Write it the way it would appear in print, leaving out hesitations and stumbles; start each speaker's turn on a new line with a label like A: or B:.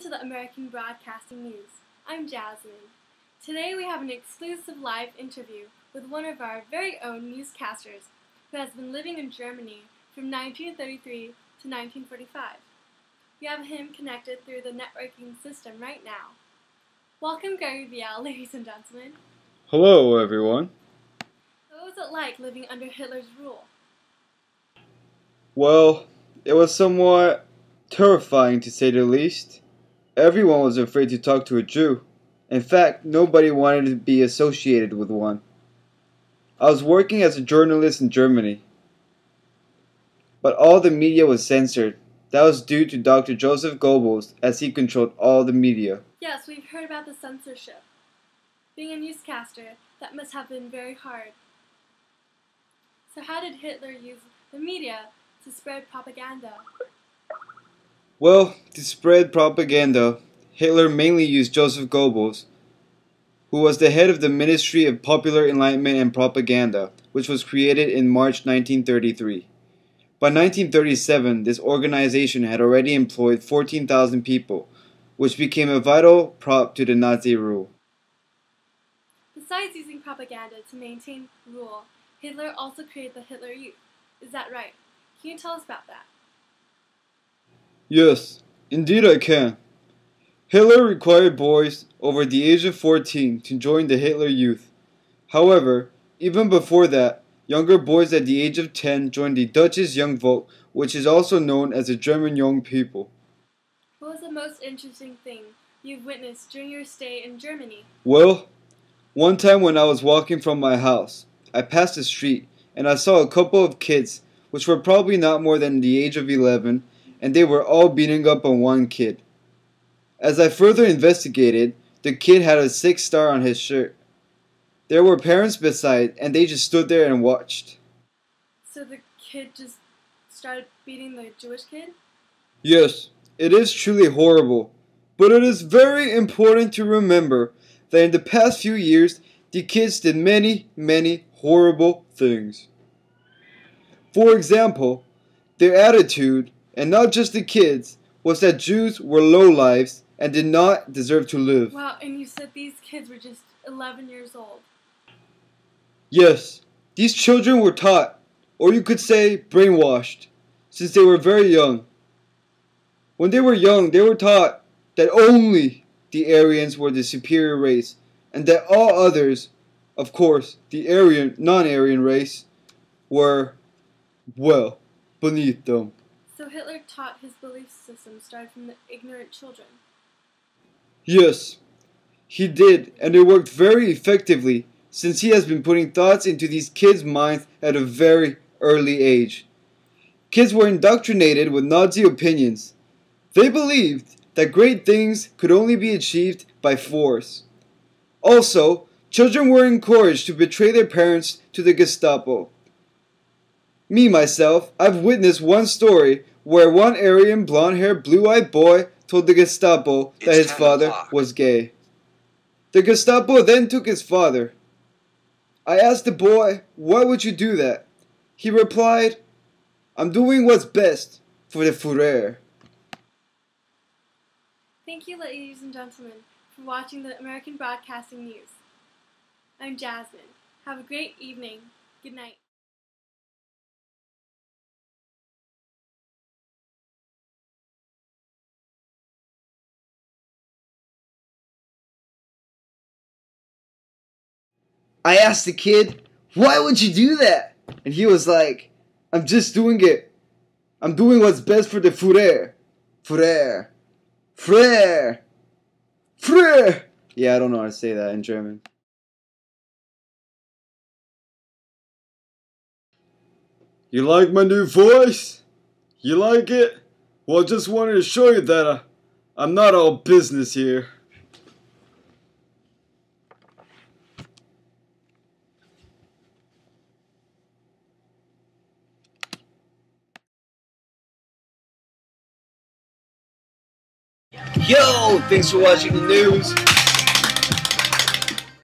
A: Welcome to the American Broadcasting News. I'm Jasmine. Today we have an exclusive live interview with one of our very own newscasters who has been living in Germany from 1933 to 1945. We have him connected through the networking system right now. Welcome, Gregory Viale, ladies and gentlemen.
B: Hello, everyone.
A: What was it like living under Hitler's rule?
B: Well, it was somewhat terrifying to say the least. Everyone was afraid to talk to a Jew. In fact, nobody wanted to be associated with one. I was working as a journalist in Germany, but all the media was censored. That was due to Dr. Joseph Goebbels, as he controlled all the media.
A: Yes, we've heard about the censorship. Being a newscaster, that must have been very hard. So how did Hitler use the media to spread propaganda?
B: Well, to spread propaganda, Hitler mainly used Joseph Goebbels, who was the head of the Ministry of Popular Enlightenment and Propaganda, which was created in March 1933. By 1937, this organization had already employed 14,000 people, which became a vital prop to the Nazi rule.
A: Besides using propaganda to maintain rule, Hitler also created the Hitler Youth. Is that right? Can you tell us about that?
B: Yes, indeed I can. Hitler required boys over the age of 14 to join the Hitler Youth. However, even before that, younger boys at the age of 10 joined the Dutch's Young Volk, which is also known as the German Young People.
A: What was the most interesting thing you've witnessed during your stay in Germany?
B: Well, one time when I was walking from my house, I passed a street and I saw a couple of kids, which were probably not more than the age of 11, and they were all beating up on one kid. As I further investigated, the kid had a 6 star on his shirt. There were parents beside, and they just stood there and watched.
A: So the kid just started beating the Jewish kid?
B: Yes, it is truly horrible, but it is very important to remember that in the past few years, the kids did many horrible things. For example, their attitude, and not just the kids, was that Jews were lowlifes and did not deserve to live.
A: Wow, and you said these kids were just 11 years old.
B: Yes, these children were taught, or you could say brainwashed, since they were very young. When they were young, they were taught that only the Aryans were the superior race, and that all others, of course, the non-Aryan race, were, well, beneath them.
A: So Hitler taught his belief system started from the ignorant children.
B: Yes, he did, and it worked very effectively, since he has been putting thoughts into these kids' minds at a very early age. Kids were indoctrinated with Nazi opinions. They believed that great things could only be achieved by force. Also, children were encouraged to betray their parents to the Gestapo. Me, myself, I've witnessed one story where one Aryan, blonde-haired, blue-eyed boy told the Gestapo that his father was gay. The Gestapo then took his father. I asked the boy, "Why would you do that?" He replied, "I'm doing what's best for the Führer."
A: Thank you, ladies and gentlemen, for watching the American Broadcasting News. I'm Jasmine. Have a great evening. Good night.
B: I asked the kid, "Why would you do that?" And he was like, "I'm just doing it. I'm doing what's best for the Führer. Führer. Führer. Führer." Yeah, I don't know how to say that in German. You like my new voice? You like it? Well, I just wanted to show you that I'm not all business here. Yo, thanks for watching the news.